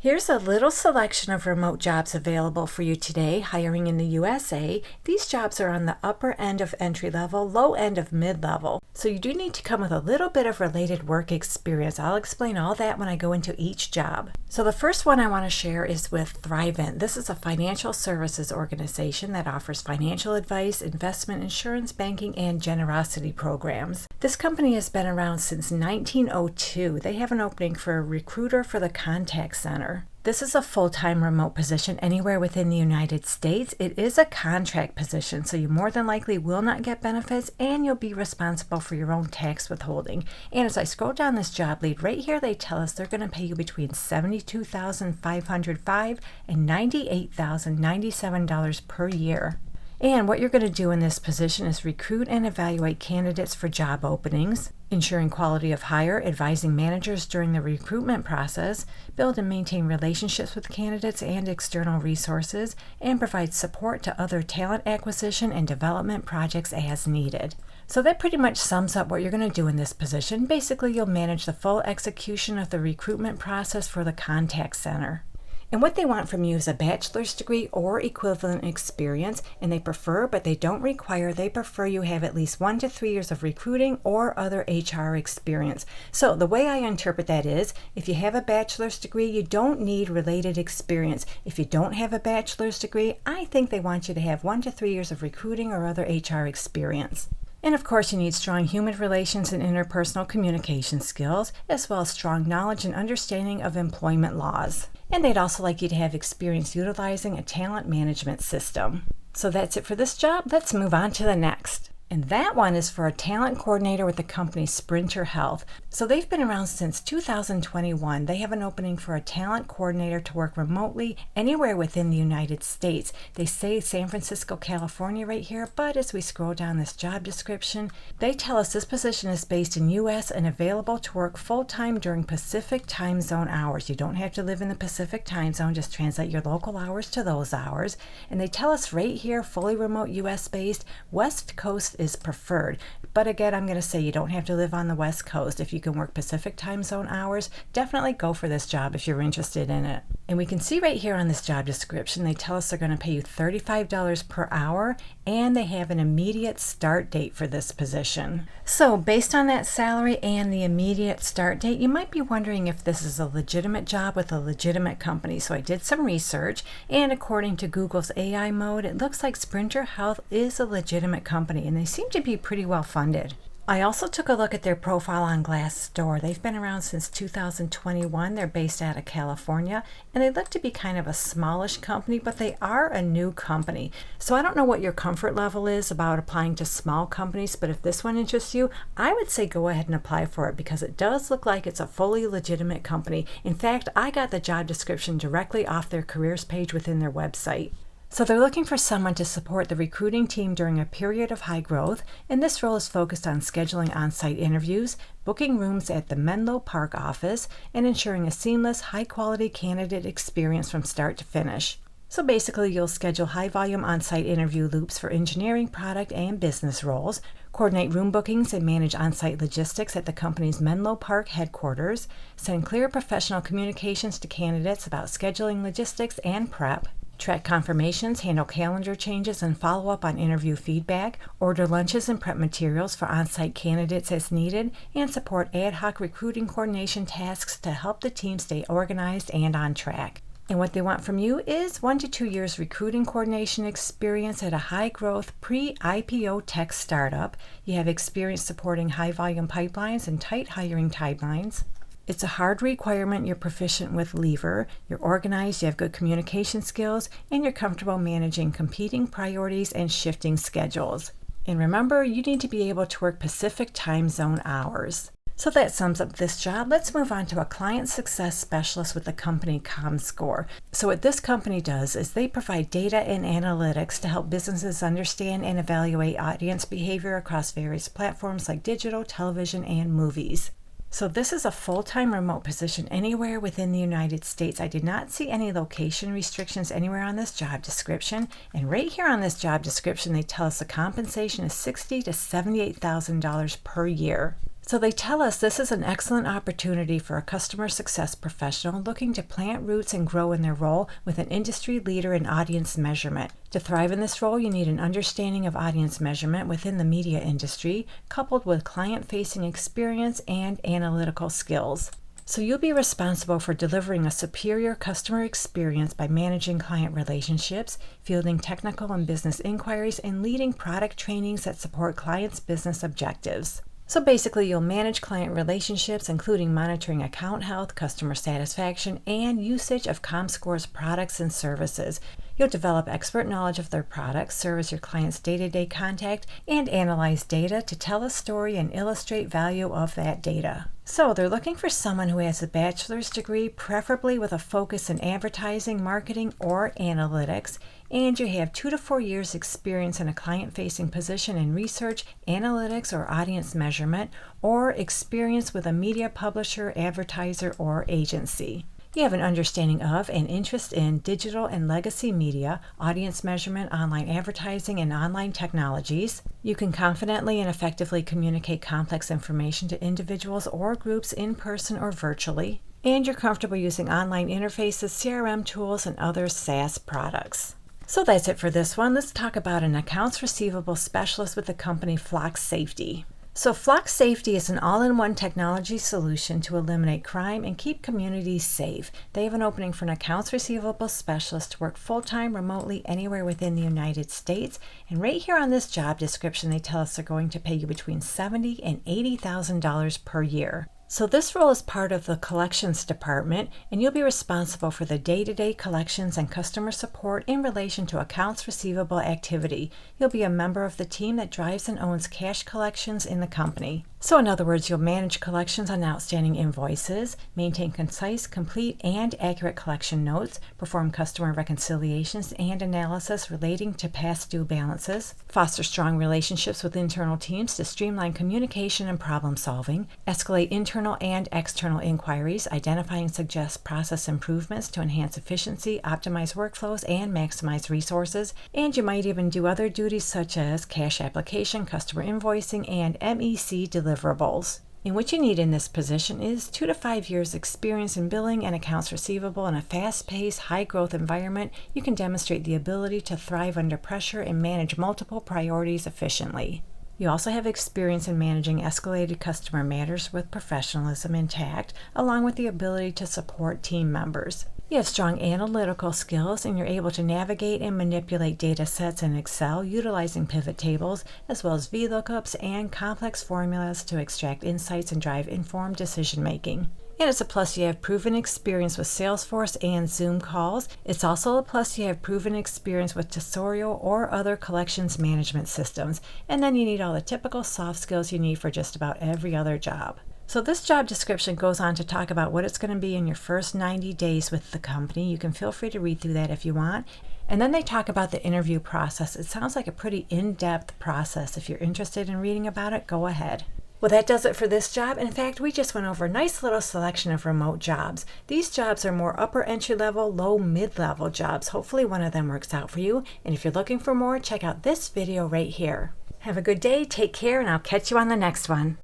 Here's a little selection of remote jobs available for you today, hiring in the USA. These jobs are on the upper end of entry level, low end of mid-level. So you do need to come with a little bit of related work experience. I'll explain all that when I go into each job. So the first one I want to share is with Thrivent. This is a financial services organization that offers financial advice, investment, insurance, banking, and generosity programs. This company has been around since 1902. They have an opening for a recruiter for the contact center. This is a full-time remote position anywhere within the United States. It is a contract position, so you more than likely will not get benefits and you'll be responsible for your own tax withholding. And as I scroll down this job lead, right here they tell us they're going to pay you between $72,505 and $98,097 per year. And what you're going to do in this position is recruit and evaluate candidates for job openings, ensuring quality of hire, advising managers during the recruitment process, build and maintain relationships with candidates and external resources, and provide support to other talent acquisition and development projects as needed. So that pretty much sums up what you're going to do in this position. Basically, you'll manage the full execution of the recruitment process for the contact center. And what they want from you is a bachelor's degree or equivalent experience, and they prefer, but they don't require, they prefer you have at least 1 to 3 years of recruiting or other HR experience. So the way I interpret that is, if you have a bachelor's degree, you don't need related experience. If you don't have a bachelor's degree, I think they want you to have 1 to 3 years of recruiting or other HR experience. And of course, you need strong human relations and interpersonal communication skills, as well as strong knowledge and understanding of employment laws. And they'd also like you to have experience utilizing a talent management system. So that's it for this job. Let's move on to the next. And that one is for a talent coordinator with the company Sprinter Health. So they've been around since 2021. They have an opening for a talent coordinator to work remotely anywhere within the United States. They say San Francisco, California right here, but as we scroll down this job description, they tell us this position is based in US and available to work full-time during Pacific time zone hours. You don't have to live in the Pacific time zone, just translate your local hours to those hours. And they tell us right here, fully remote US based, West Coast is preferred. But again, I'm going to say you don't have to live on the West Coast. If you can work Pacific time zone hours, definitely go for this job if you're interested in it. And we can see right here on this job description, they tell us they're going to pay you $35 per hour, and they have an immediate start date for this position. So based on that salary and the immediate start date, you might be wondering if this is a legitimate job with a legitimate company. So I did some research, and according to Google's AI mode, it looks like Sprinter Health is a legitimate company, and they seem to be pretty well funded. I also took a look at their profile on Glassdoor. They've been around since 2021. They're based out of California, and they look to be kind of a smallish company, but they are a new company. So I don't know what your comfort level is about applying to small companies, but if this one interests you, I would say go ahead and apply for it because it does look like it's a fully legitimate company. In fact, I got the job description directly off their careers page within their website. So they're looking for someone to support the recruiting team during a period of high growth, and this role is focused on scheduling on-site interviews, booking rooms at the Menlo Park office, and ensuring a seamless, high-quality candidate experience from start to finish. So basically, you'll schedule high-volume on-site interview loops for engineering, product, and business roles, coordinate room bookings and manage on-site logistics at the company's Menlo Park headquarters, send clear professional communications to candidates about scheduling logistics and prep, track confirmations, handle calendar changes, and follow up on interview feedback, order lunches and prep materials for on-site candidates as needed, and support ad hoc recruiting coordination tasks to help the team stay organized and on track. And what they want from you is 1 to 2 years recruiting coordination experience at a high-growth pre-IPO tech startup. You have experience supporting high-volume pipelines and tight hiring timelines. It's a hard requirement you're proficient with Lever, you're organized, you have good communication skills, and you're comfortable managing competing priorities and shifting schedules. And remember, you need to be able to work Pacific time zone hours. So that sums up this job. Let's move on to a client success specialist with the company ComScore. So what this company does is they provide data and analytics to help businesses understand and evaluate audience behavior across various platforms like digital, television, and movies. So this is a full-time remote position anywhere within the United States. I did not see any location restrictions anywhere on this job description. And right here on this job description, they tell us the compensation is $60,000 to $78,000 per year. So they tell us this is an excellent opportunity for a customer success professional looking to plant roots and grow in their role with an industry leader in audience measurement. To thrive in this role, you need an understanding of audience measurement within the media industry, coupled with client-facing experience and analytical skills. So you'll be responsible for delivering a superior customer experience by managing client relationships, fielding technical and business inquiries, and leading product trainings that support clients' business objectives. So basically, you'll manage client relationships, including monitoring account health, customer satisfaction, and usage of ComScore's products and services. You'll develop expert knowledge of their products, serve as your client's day-to-day contact, and analyze data to tell a story and illustrate value of that data. So they're looking for someone who has a bachelor's degree, preferably with a focus in advertising, marketing, or analytics, and you have 2 to 4 years experience in a client-facing position in research, analytics, or audience measurement, or experience with a media publisher, advertiser, or agency. You have an understanding of and interest in digital and legacy media, audience measurement, online advertising, and online technologies. You can confidently and effectively communicate complex information to individuals or groups in person or virtually. And you're comfortable using online interfaces, CRM tools, and other SaaS products. So that's it for this one. Let's talk about an accounts receivable specialist with the company Flock Safety. So Flock Safety is an all-in-one technology solution to eliminate crime and keep communities safe. They have an opening for an accounts receivable specialist to work full-time remotely anywhere within the United States. And right here on this job description, they tell us they're going to pay you between $70,000 and $80,000 per year. So this role is part of the collections department, and you'll be responsible for the day-to-day collections and customer support in relation to accounts receivable activity. You'll be a member of the team that drives and owns cash collections in the company. So in other words, you'll manage collections on outstanding invoices, maintain concise, complete, and accurate collection notes, perform customer reconciliations and analysis relating to past due balances, foster strong relationships with internal teams to streamline communication and problem solving, escalate internal and external inquiries, identify and suggest process improvements to enhance efficiency, optimize workflows, and maximize resources, and you might even do other duties such as cash application, customer invoicing, and MEC deliverables. And what you need in this position is 2 to 5 years experience in billing and accounts receivable in a fast-paced, high-growth environment. You can demonstrate the ability to thrive under pressure and manage multiple priorities efficiently. You also have experience in managing escalated customer matters with professionalism intact, along with the ability to support team members. You have strong analytical skills, and you're able to navigate and manipulate data sets in Excel utilizing pivot tables, as well as VLOOKUPs and complex formulas to extract insights and drive informed decision-making. And it's a plus you have proven experience with Salesforce and Zoom calls. It's also a plus you have proven experience with Tesorio or other collections management systems. And then you need all the typical soft skills you need for just about every other job. So this job description goes on to talk about what it's going to be in your first 90 days with the company. You can feel free to read through that if you want. And then they talk about the interview process. It sounds like a pretty in-depth process. If you're interested in reading about it, go ahead. Well, that does it for this job. In fact, we just went over a nice little selection of remote jobs. These jobs are more upper entry-level, low mid-level jobs. Hopefully one of them works out for you. And if you're looking for more, check out this video right here. Have a good day, take care, and I'll catch you on the next one.